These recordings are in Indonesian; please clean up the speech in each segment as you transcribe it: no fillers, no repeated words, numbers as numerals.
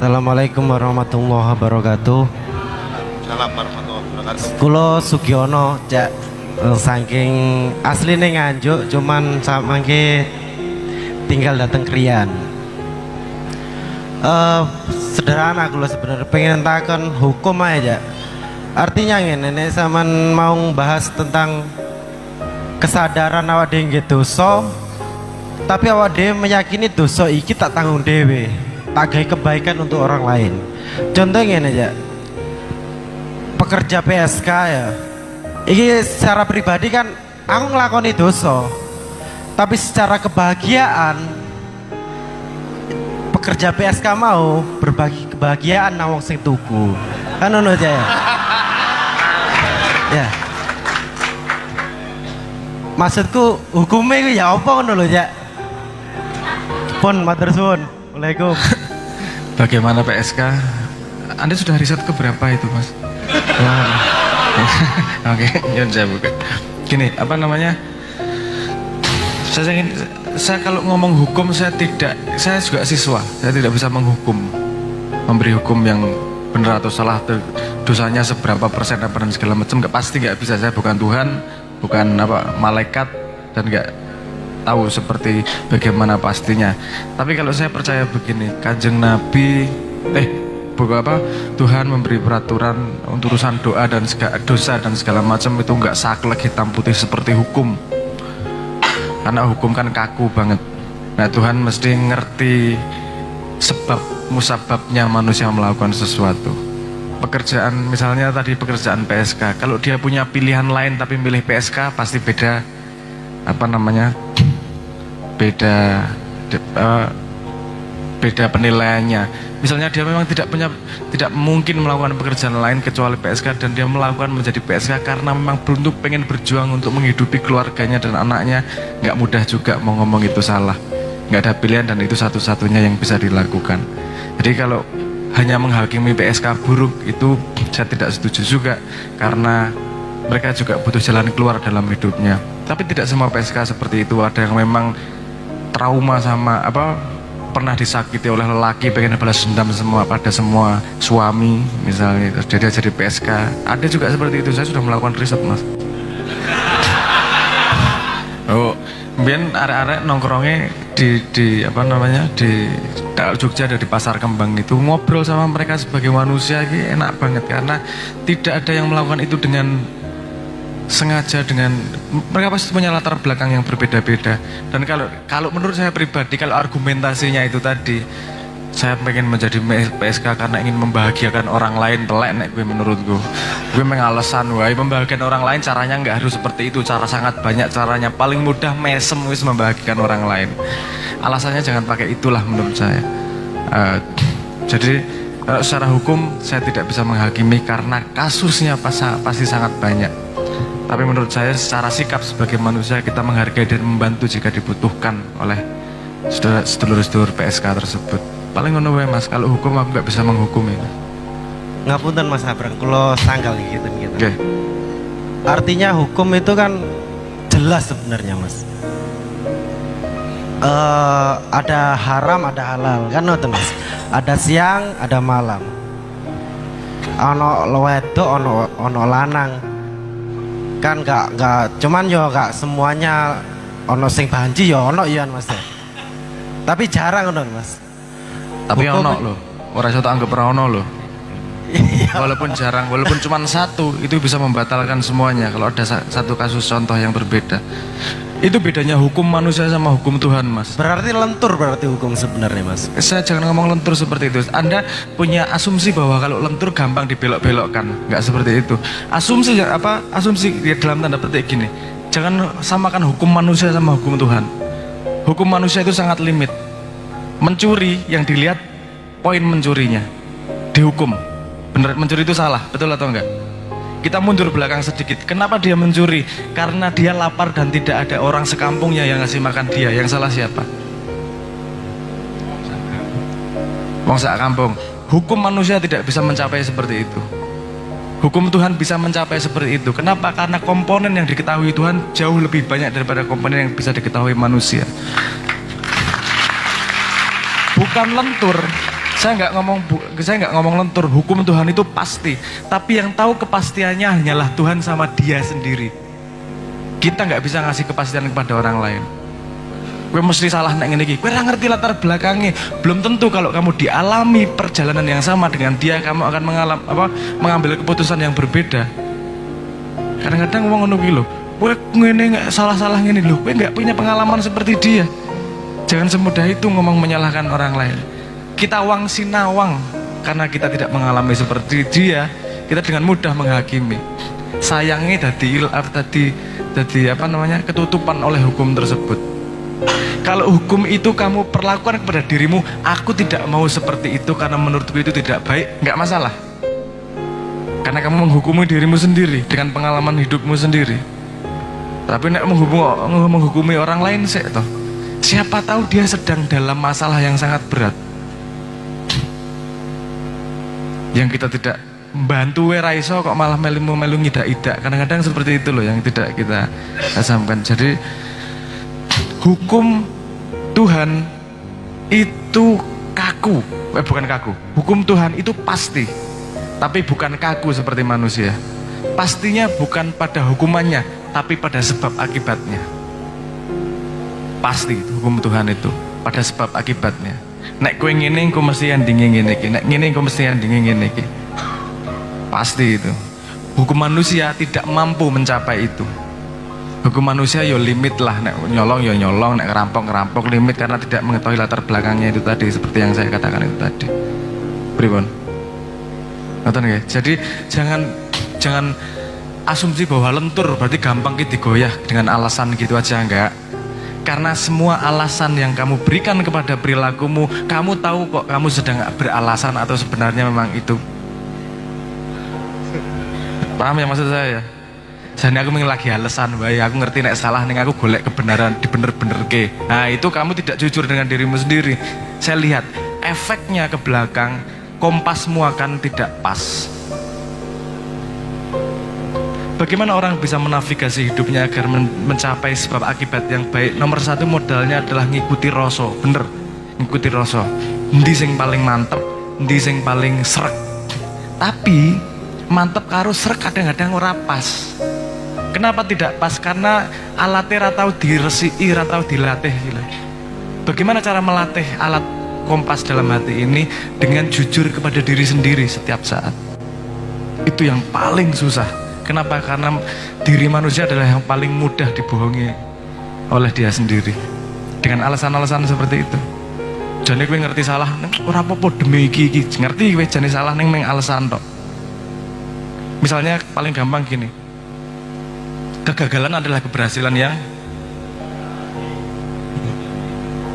Assalamualaikum warahmatullahi wabarakatuh. Salam warahmatullahi wabarakatuh. Kulo Sugiono cak saking asline Nganjuk cuman samangke tinggal dateng Krian. Sederhana kulo sebenarnya pengen takon hukum aja. Artinya ngene nek sampean mau bahas tentang kesadaran awak dhewe nggih dosa, tapi awak dhewe meyakini dosa iki tak tanggung dhewe, tak gawe kebaikan untuk orang lain. Contohnya ngene aja. Pekerja PSK ya. Iki secara pribadi kan aku ngelakoni dosa. Tapi secara kebahagiaan pekerja PSK mau berbagi kebahagiaan nang wong sing tuku. Kan ngono aja ya. Ya. Maksudku hukumnya itu ya apa ngono lho ya. Pun matur suwun. Waalaikumsalam. Bagaimana PSK? Anda sudah riset ke berapa itu, Mas? Oke, nyun saya buka. Gini, apa namanya? Saya kalau ngomong hukum saya juga siswa. Saya tidak bisa menghukum, memberi hukum yang benar atau salah, dosanya seberapa persen apa dan segala macam. Pasti nggak bisa. Saya bukan Tuhan, bukan apa malaikat, dan nggak tahu seperti bagaimana pastinya. Tapi kalau saya percaya begini, Kanjeng Nabi Tuhan memberi peraturan untuk urusan dosa dan segala macam itu nggak saklek hitam putih seperti hukum. Karena hukum kan kaku banget. Nah, Tuhan mesti ngerti sebab musababnya manusia melakukan sesuatu. Pekerjaan, misalnya tadi pekerjaan PSK, kalau dia punya pilihan lain tapi milih PSK pasti beda beda penilaiannya. Misalnya dia memang tidak mungkin melakukan pekerjaan lain kecuali PSK, dan dia melakukan menjadi PSK karena memang beruntung pengen berjuang untuk menghidupi keluarganya dan anaknya. Nggak mudah juga mau ngomong itu salah. Nggak ada pilihan dan itu satu-satunya yang bisa dilakukan. Jadi kalau hanya menghakimi PSK buruk itu saya tidak setuju juga, karena mereka juga butuh jalan keluar dalam hidupnya. Tapi tidak semua PSK seperti itu. Ada yang memang trauma sama pernah disakiti oleh lelaki, pengen balas dendam pada semua suami misalnya, jadi jadi PSK. Ada juga seperti itu. Saya sudah melakukan riset, Mas. Kemudian arek-arek nongkrongnya di Jogja, ada di Pasar Kembang itu, ngobrol sama mereka sebagai manusia ini enak banget, karena tidak ada yang melakukan itu dengan sengaja. Mereka pasti punya latar belakang yang berbeda-beda. Dan kalau menurut saya pribadi, kalau argumentasinya itu tadi, saya pengen menjadi PSK karena ingin membahagiakan orang lain, telek nek gue menurutku. Gue mengalasan wae membahagiakan orang lain, caranya nggak harus seperti itu. Cara sangat banyak caranya. Paling mudah mesem wis membahagiakan orang lain. Alasannya jangan pakai itulah menurut saya. Jadi secara hukum saya tidak bisa menghakimi karena kasusnya pasti sangat banyak. Tapi menurut saya secara sikap sebagai manusia kita menghargai dan membantu jika dibutuhkan oleh sedulur-sedulur PSK tersebut. Paling ngono wae, Mas. Kalau hukum aku nggak bisa menghukum ini. Ngapunten Mas Abrang, kulo sanggal gitu. Oke. Artinya hukum itu kan jelas sebenarnya, Mas. Ada haram, ada halal, kan ngoten, Mas. Ada siang, ada malam. Ono wedok, ono lanang. Kan nggak cuman yo nggak semuanya ono sing banci yo ono ya Mas. Tapi jarang ono, Mas. Tapi ono loh. Ora iso tak anggap ora ono loh. Walaupun jarang, walaupun cuma satu, itu bisa membatalkan semuanya kalau ada satu kasus contoh yang berbeda. Itu bedanya hukum manusia sama hukum Tuhan, Mas. Berarti lentur hukum sebenarnya, Mas. Saya jangan ngomong lentur seperti itu. Anda punya asumsi bahwa kalau lentur gampang dibelok-belokkan. Nggak seperti itu. Asumsi ya dalam tanda petik gini. Jangan samakan hukum manusia sama hukum Tuhan. Hukum manusia itu sangat limit. Mencuri yang dilihat poin mencurinya. Dihukum. Bener, mencuri itu salah, betul atau enggak? Kita mundur belakang sedikit. Kenapa dia mencuri? Karena dia lapar dan tidak ada orang sekampungnya yang ngasih makan dia. Yang salah siapa? Wong sak kampung. Hukum manusia tidak bisa mencapai seperti itu. Hukum Tuhan bisa mencapai seperti itu. Kenapa? Karena komponen yang diketahui Tuhan jauh lebih banyak daripada komponen yang bisa diketahui manusia. Bukan lentur. Saya nggak ngomong lentur. Hukum Tuhan itu pasti, tapi yang tahu kepastiannya hanyalah Tuhan sama Dia sendiri. Kita nggak bisa ngasih kepastian kepada orang lain. Gue mesti salah nek ngene iki. Gue ora ngerti latar belakangnya. Belum tentu kalau kamu dialami perjalanan yang sama dengan dia, kamu akan mengambil keputusan yang berbeda. Kadang-kadang ngomong ngono kuwi lho. Gue ngene nggak salah-salah ngene lho. Gue nggak punya pengalaman seperti dia. Jangan semudah itu ngomong menyalahkan orang lain. Kita wang sinawang karena kita tidak mengalami seperti dia, kita dengan mudah menghakimi. Sayangnya tadi ketutupan oleh hukum tersebut. Kalau hukum itu kamu perlakukan kepada dirimu, aku tidak mau seperti itu karena menurutku itu tidak baik, nggak masalah. Karena kamu menghukumi dirimu sendiri dengan pengalaman hidupmu sendiri. Tapi nek menghukumi orang lain sih toh. Siapa tahu dia sedang dalam masalah yang sangat berat. Yang kita tidak bantu raiso kok malah melu ngidak-idak. Kadang-kadang seperti itu loh yang tidak kita asamkan. Jadi hukum Tuhan itu kaku, bukan kaku. Hukum Tuhan itu pasti, tapi bukan kaku seperti manusia. Pastinya bukan pada hukumannya, tapi pada sebab akibatnya. Pasti hukum Tuhan itu pada sebab akibatnya. Nek kowe ngene engko mesti endinge ngene iki. Nek ngene engko mesti endinge ngene iki. Pasti itu. Hukum manusia tidak mampu mencapai itu. Hukum manusia yo limit lah, nek nyolong yo nyolong, nek ngerampok limit karena tidak mengetahui latar belakangnya itu tadi, seperti yang saya katakan itu tadi. Pripun? Ngoten nggih. Jadi jangan asumsi bahwa lentur berarti gampang kita digoyah dengan alasan gitu aja, enggak. Karena semua alasan yang kamu berikan kepada perilakumu, kamu tahu kok kamu sedang beralasan atau sebenarnya memang itu. Paham ya maksud saya? Jadi aku lagi alasan, baik aku ngerti nek salah ning aku golek kebenaran dibener-benerke. Nah itu kamu tidak jujur dengan dirimu sendiri. Saya lihat efeknya ke belakang, kompasmu akan tidak pas. Bagaimana orang bisa menavigasi hidupnya agar mencapai sebab akibat yang baik? Nomor satu modalnya adalah ngikuti rasa, bener, ngikuti rasa. Endi sing paling mantep, endi sing paling srek. Tapi mantep karo srek kadang-kadang ora pas. Kenapa tidak pas? Karena alatnya ratau diresiki, ratau dilatih. Bagaimana cara melatih alat kompas dalam hati ini? Dengan jujur kepada diri sendiri setiap saat. Itu yang paling susah. Kenapa? Karena diri manusia adalah yang paling mudah dibohongi oleh dia sendiri dengan alasan-alasan seperti itu. Jadi gue ngerti salah, ora apa-apa demi iki ngerti gue jane salah neng alasan tok. Misalnya paling gampang gini, kegagalan adalah keberhasilan yang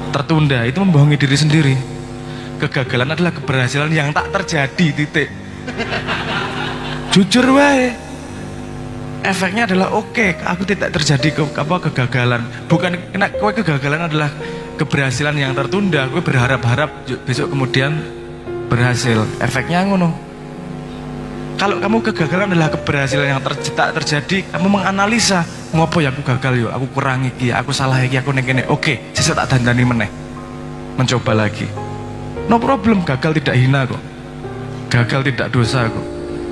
tertunda, itu membohongi diri sendiri. Kegagalan adalah keberhasilan yang tak terjadi, titik. Jujur wae. Efeknya adalah oke, aku tidak terjadi kegagalan. Bukan kena kowe kegagalan adalah keberhasilan yang tertunda. Kowe berharap-harap besok kemudian berhasil. Efeknya ngono. Kalau kamu kegagalan adalah keberhasilan yang tak terjadi, kamu menganalisa, ngopo ya aku gagal yo, aku kurang iki, aku salah iki, aku nek oke, sesuk tak dandani meneh. Mencoba lagi. No problem, gagal tidak hina kok. Gagal tidak dosa kok.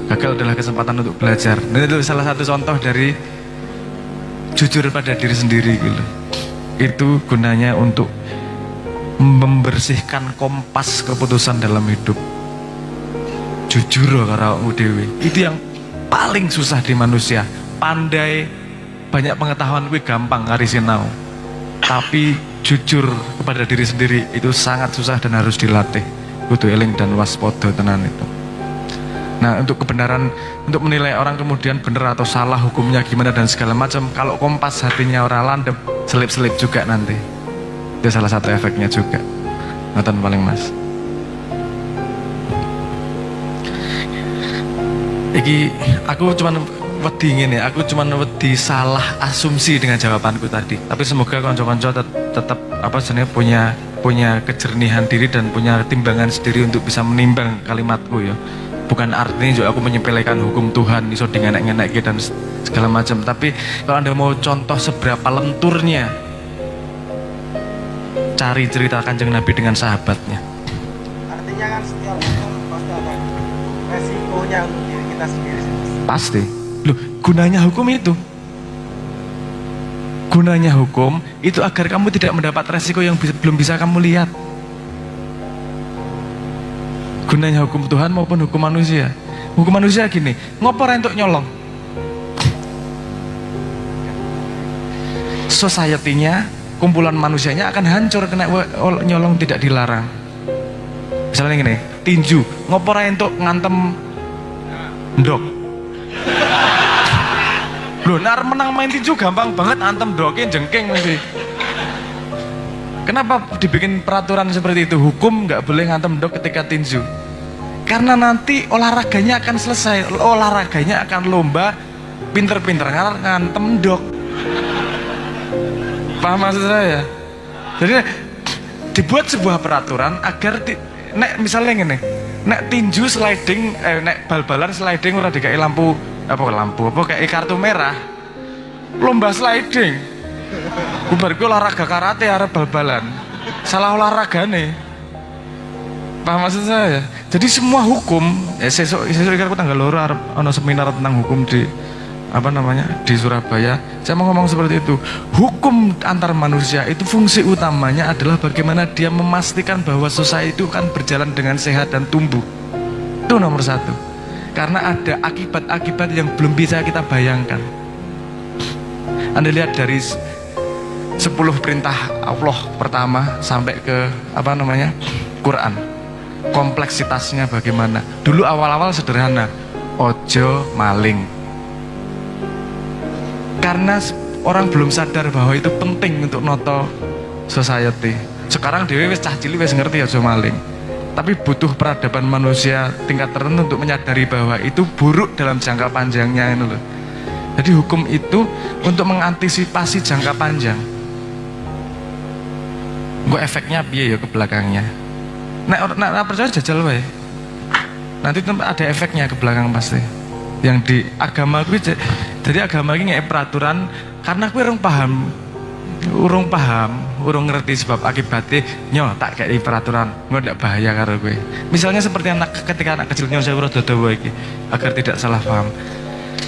Gagal adalah kesempatan untuk belajar. Dan itu salah satu contoh dari jujur pada diri sendiri gitu. Itu gunanya untuk membersihkan kompas keputusan dalam hidup. Jujur karo awakmu dhewe. Itu yang paling susah di manusia. Pandai, banyak pengetahuan kuwi gampang kari sinau. Tapi jujur kepada diri sendiri itu sangat susah dan harus dilatih. Kudu eling dan waspada tenan itu. Nah untuk kebenaran, untuk menilai orang kemudian benar atau salah hukumnya gimana dan segala macam, kalau kompas hatinya orang landep, selip-selip juga nanti. Itu salah satu efeknya juga. Nonton paling mas. Iki aku cuman wedi ngene, aku cuman wedi salah asumsi dengan jawabanku tadi. Tapi semoga konco-konco tetap apa sebenarnya punya kejernihan diri dan punya timbangan sendiri untuk bisa menimbang kalimatku ya. Bukan artinya juga aku menyepelekan hukum Tuhan iso dingenek-ngenek dan segala macam. Tapi kalau Anda mau contoh seberapa lenturnya, cari cerita Kanjeng Nabi dengan sahabatnya. Artinya kan setiap hukum pasti ada resikonya untuk diri kita sendiri. Pasti. Loh, gunanya hukum itu. Gunanya hukum itu agar kamu tidak mendapat resiko yang belum bisa kamu lihat. Gunanya hukum Tuhan maupun hukum manusia. Hukum manusia gini, ngopor untuk nyolong. Society-nya, kumpulan manusianya akan hancur kena nyolong tidak dilarang. Misalnya gini, tinju, ngopor untuk ngantem ndok. Loh, nar menang main tinju gampang banget, antem ndoknya jengking nanti. Kenapa dibikin peraturan seperti itu? Hukum nggak boleh ngantem ndok ketika tinju. Karena nanti olahraganya akan selesai, olahraganya akan lomba pinter-pinter ngantem ndok. Paham maksud saya? Jadi dibuat sebuah peraturan agar nek misalnya gini, nek tinju sliding, nek bal-balan sliding ora dikai lampu kayak kartu merah, lomba sliding. Bubarku olahraga karate arep bal-balan, salah olahraga nih. Paham maksud saya? Jadi semua hukum, sesuk aku tanggal 2 arep ono seminar tentang hukum di di Surabaya. Saya mau ngomong seperti itu. Hukum antar manusia itu fungsi utamanya adalah bagaimana dia memastikan bahwa society itu kan berjalan dengan sehat dan tumbuh. Itu nomor 1. Karena ada akibat-akibat yang belum bisa kita bayangkan. Anda lihat dari 10 perintah Allah pertama sampai ke Quran. Kompleksitasnya bagaimana? Dulu awal-awal sederhana. Ojo maling. Karena orang belum sadar bahwa itu penting untuk noto society. Sekarang dewe wis cah cilik wis ngerti ojo maling. Tapi butuh peradaban manusia tingkat tertentu untuk menyadari bahwa itu buruk dalam jangka panjangnya ini loh. Jadi hukum itu untuk mengantisipasi jangka panjang. Gue efeknya piye ya ke belakangnya. Nah percaya jajal wae. Nanti ada efeknya ke belakang pasti. Yang di agama gue, jadi agama ini nggak peraturan karena gue urung ngerti sebab akibatnya tak kayak peraturan gue tidak bahaya karo gue. Misalnya seperti ketika anak kecil saya udah dodo iki agar tidak salah paham.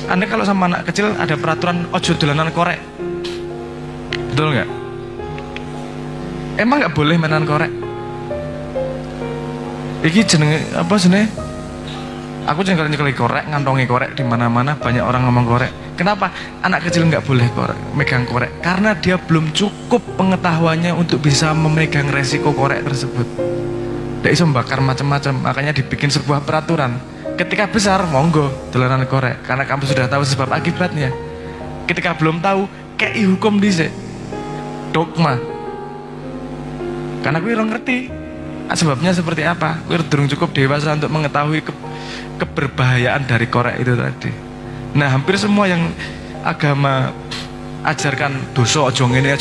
Anda kalau sama anak kecil ada peraturan ojo dolanan korek, betul nggak? Emang nggak boleh mainan korek? Iki jenenge apa jenenge? Aku jangan nyekeli korek, ngantongi korek di mana-mana, banyak orang ngomong korek. Kenapa anak kecil nggak boleh megang korek? Karena dia belum cukup pengetahuannya untuk bisa memegang resiko korek tersebut. Dia bisa membakar macam-macam, makanya dibikin sebuah peraturan. Ketika besar, monggo dolanan korek, karena kamu sudah tahu sebab akibatnya. Ketika belum tahu, kayak hukum dhisik. Dogma. Karena gue belum ngerti sebabnya seperti apa. Gue durung cukup dewasa untuk mengetahui keberbahayaan dari korek itu tadi. Nah, hampir semua yang agama ajarkan dosa ojo ngene.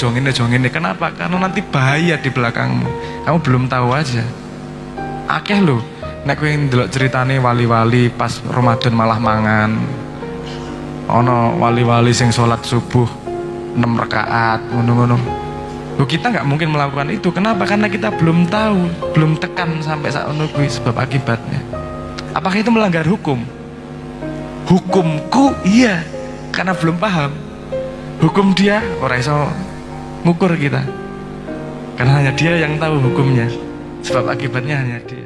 Kenapa? Karena nanti bahaya di belakangmu. Kamu belum tahu aja. Akeh lho, nek kowe ndelok ceritane wali-wali pas Ramadan malah mangan. Ono wali-wali sing sholat subuh 6 rakaat, ngono-ngono. Loh, kita nggak mungkin melakukan itu. Kenapa? Karena kita belum tahu, belum tekan sampai saat kuwi sebab akibatnya. Apakah itu melanggar hukum? Hukumku iya, karena belum paham. Hukum dia ora iso ngukur kita. Karena hanya dia yang tahu hukumnya. Sebab akibatnya hanya dia.